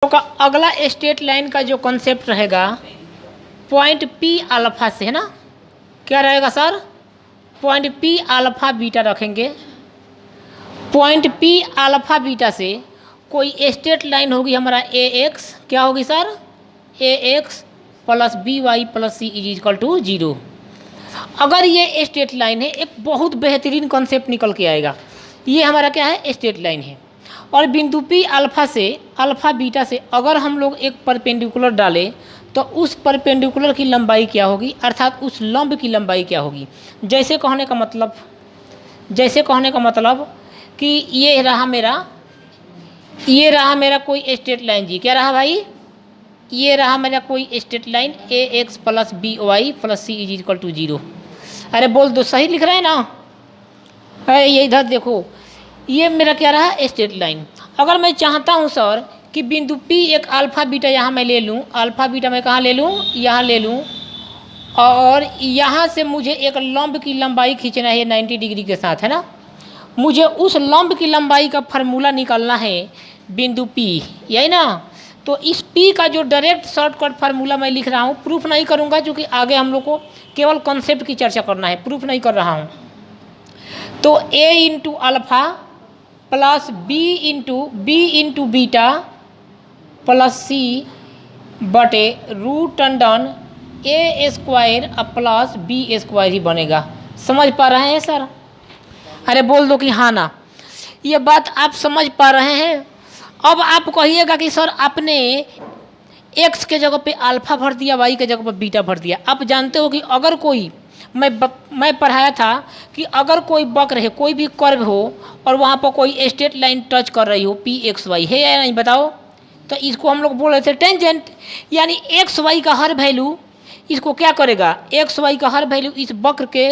तो का अगला स्ट्रेट लाइन का जो कॉन्सेप्ट रहेगा पॉइंट पी अल्फा से, है ना। क्या रहेगा sir? Point P alpha beta रखेंगे। पॉइंट पी अल्फा बीटा से कोई स्ट्रेट लाइन होगी हमारा ए एक्स, क्या होगी sir? A x plus B Y plus C is equal to 0। अगर ये स्ट्रेट लाइन है, एक बहुत बेहतरीन कॉन्सेप्ट निकल के आएगा। ये हमारा क्या है? स्ट्रेट लाइन है। और बिंदु पी अल्फा से, अल्फा बीटा से अगर हम लोग एक परपेंडिकुलर डालें तो उस परपेंडिकुलर की लंबाई क्या होगी, अर्थात उस लंब की लंबाई क्या होगी। जैसे कहने का मतलब कि ये रहा मेरा कोई स्ट्रेट लाइन जी। क्या रहा भाई? ये रहा मेरा कोई straight line a x plus B Y plus C is equal to 0। अरे बोल दो, सही लिख रहे हैं ना? अरे ये इधर देखो, ये मेरा क्या रहा? Straight line. अगर मैं चाहता हूँ सर कि बिंदु P एक अल्फ़ा बीटा यहाँ मैं ले लूँ, अल्फ़ा बीटा मैं कहाँ ले लूँ? यहाँ ले लूँ, और यहाँ से मुझे एक लंब की लंबाई खींचना है 90 डिग्री के साथ, है ना। मुझे उस लंब की लंबाई का फार्मूला निकालना है बिंदु P, यही ना। तो इस P का जो डायरेक्ट शॉर्टकट फार्मूला मैं लिख रहा हूँ, प्रूफ नहीं करूँगा क्योंकि आगे हम लोग को केवल कॉन्सेप्ट की चर्चा करना है, प्रूफ नहीं कर रहा हूँ। तो A into alpha plus B into beta plus C बटे root under A square plus B square ही बनेगा। समझ पा रहे हैं सर? अरे बोल दो कि हाँ ना। ये बात आप समझ पा रहे हैं? अब आप कहिएगा कि सर आपने एक्स के जगह पे अल्फ़ा भर दिया, वाई के जगह पे बीटा भर दिया। आप जानते हो कि अगर कोई मैं पढ़ाया था कि अगर कोई वक्र है, कोई भी कर्व हो और वहाँ पर कोई स्ट्रेट लाइन टच कर रही हो पी एक्स वाई, है या नहीं बताओ? तो इसको हम लोग बोल रहे थे टेंजेंट। यानी एक्स वाई का हर वैल्यू इसको क्या करेगा? एक्स वाई का हर वैल्यू इस वक्र के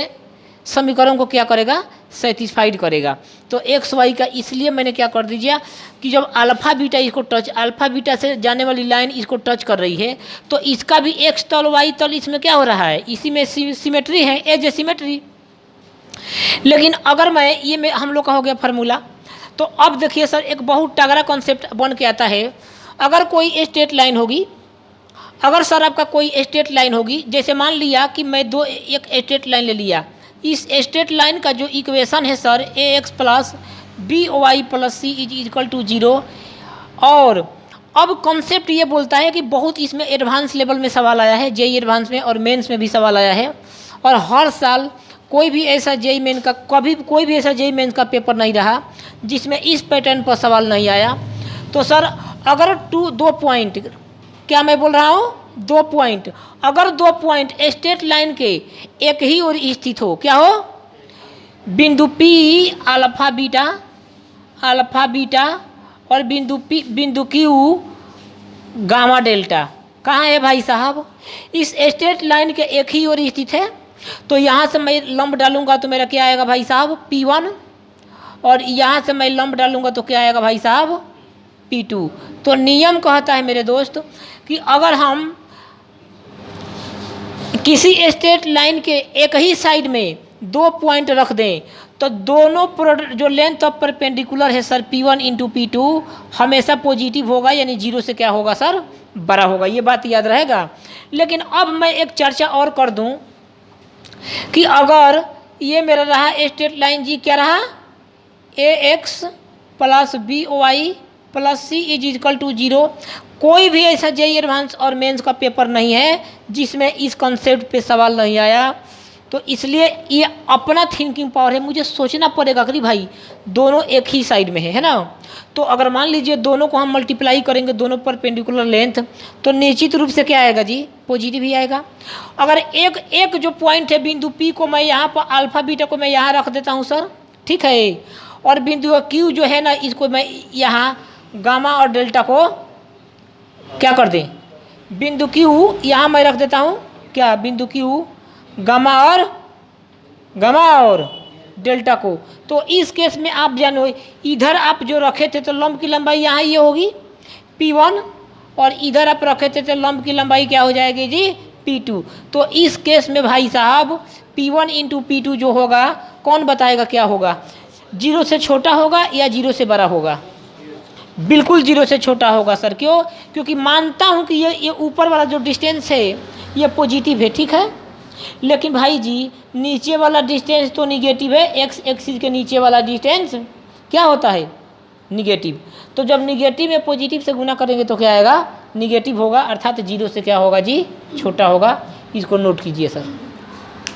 समीकरण को क्या करेगा? सेटिस्फाइड करेगा। तो एक्स वाई का इसलिए मैंने क्या कर दीजिए कि जब अल्फ़ा बीटा इसको टच, अल्फ़ा बीटा से जाने वाली लाइन इसको टच कर रही है तो इसका भी एक्स तल वाई तल इसमें क्या हो रहा है? इसी में सिमेट्री है, एज ए सिमेट्री। लेकिन अगर मैं ये में हम लोग का हो गया फार्मूला। तो अब देखिए सर, एक बहुत तगड़ा कॉन्सेप्ट बन के आता है। अगर कोई स्ट्रेट लाइन होगी, अगर सर आपका कोई स्ट्रेट लाइन होगी, जैसे मान लिया कि मैं एक स्ट्रेट लाइन ले लिया। इस स्ट्रेट लाइन का जो इक्वेशन है sir a x plus B Y plus C is equal to 0। और अब कॉन्सेप्ट ये बोलता है कि बहुत इसमें एडवांस लेवल में सवाल आया है, जेई एडवांस में और मेंस में भी सवाल आया है। और हर साल कोई भी ऐसा जेई मेन का, कभी कोई भी ऐसा जेई मेंस का पेपर नहीं रहा जिसमें इस पैटर्न पर सवाल नहीं आया। तो सर अगर दो पॉइंट, क्या मैं बोल रहा हूँ? 2 पॉइंट, अगर 2 पॉइंट स्ट्रेट लाइन के एक ही ओर स्थित हो, क्या हो? बिंदु P अल्फ़ा बीटा और बिंदु Q गामा डेल्टा। कहाँ है भाई साहब? इस स्ट्रेट लाइन के एक ही ओर स्थित है। तो यहाँ से मैं लंब डालूंगा तो मेरा क्या आएगा भाई साहब? P1। और यहाँ से मैं लंब डालूंगा तो क्या आएगा भाई साहब? P2। तो नियम कहता है मेरे दोस्त कि अगर हम किसी स्ट्रेट लाइन के एक ही साइड में 2 पॉइंट रख दें तो दोनों प्रोडक्ट जो लेंथ ऑफ परपेंडिकुलर है सर P1 इंटू P2 हमेशा पॉजिटिव होगा, यानी 0 से क्या होगा सर? बड़ा होगा। ये बात याद रहेगा। लेकिन अब मैं एक चर्चा और कर दूं कि अगर ये मेरा रहा स्ट्रेट लाइन जी, क्या रहा? A x plus B Y plus C is equal to 0। कोई भी ऐसा जेई एडवांस और मेंस का पेपर नहीं है जिसमें इस कॉन्सेप्ट पे सवाल नहीं आया। तो इसलिए ये अपना थिंकिंग पावर है, मुझे सोचना पड़ेगा कि भाई दोनों एक ही साइड में है ना। तो अगर मान लीजिए दोनों को हम मल्टीप्लाई करेंगे, दोनों परपेंडिकुलर लेंथ, तो निश्चित रूप से क्या आएगा जी? पॉजिटिव ही आएगा। अगर एक जो पॉइंट है बिंदु P को मैं यहाँ पर अल्फ़ा बीटा को मैं यहाँ रख देता हूँ सर, ठीक है। और बिंदु Q जो है ना, इसको मैं यहाँ गामा और डेल्टा को क्या कर दें? बिंदु Q यहाँ मैं रख देता हूँ, क्या? बिंदु Q गामा और डेल्टा को। तो इस केस में आप जानो, इधर आप जो रखे थे तो लंब की लंबाई यहाँ ये होगी P1, और इधर आप रखे थे तो लंब की लंबाई क्या हो जाएगी जी? P2। तो इस केस में भाई साहब P1 इंटू P2 जो होगा, कौन बताएगा क्या होगा? 0 से छोटा होगा या 0 से बड़ा होगा? बिल्कुल जीरो से छोटा होगा सर। क्यों? क्योंकि मानता हूँ कि ये ऊपर वाला जो डिस्टेंस है ये पॉजिटिव है, ठीक है, लेकिन भाई जी नीचे वाला डिस्टेंस तो निगेटिव है। एक्स एक्सिस के नीचे वाला डिस्टेंस क्या होता है? निगेटिव। तो जब निगेटिव में पॉजिटिव से गुना करेंगे तो क्या आएगा? निगेटिव होगा, अर्थात जीरो से क्या होगा जी? छोटा होगा। इसको नोट कीजिए सर।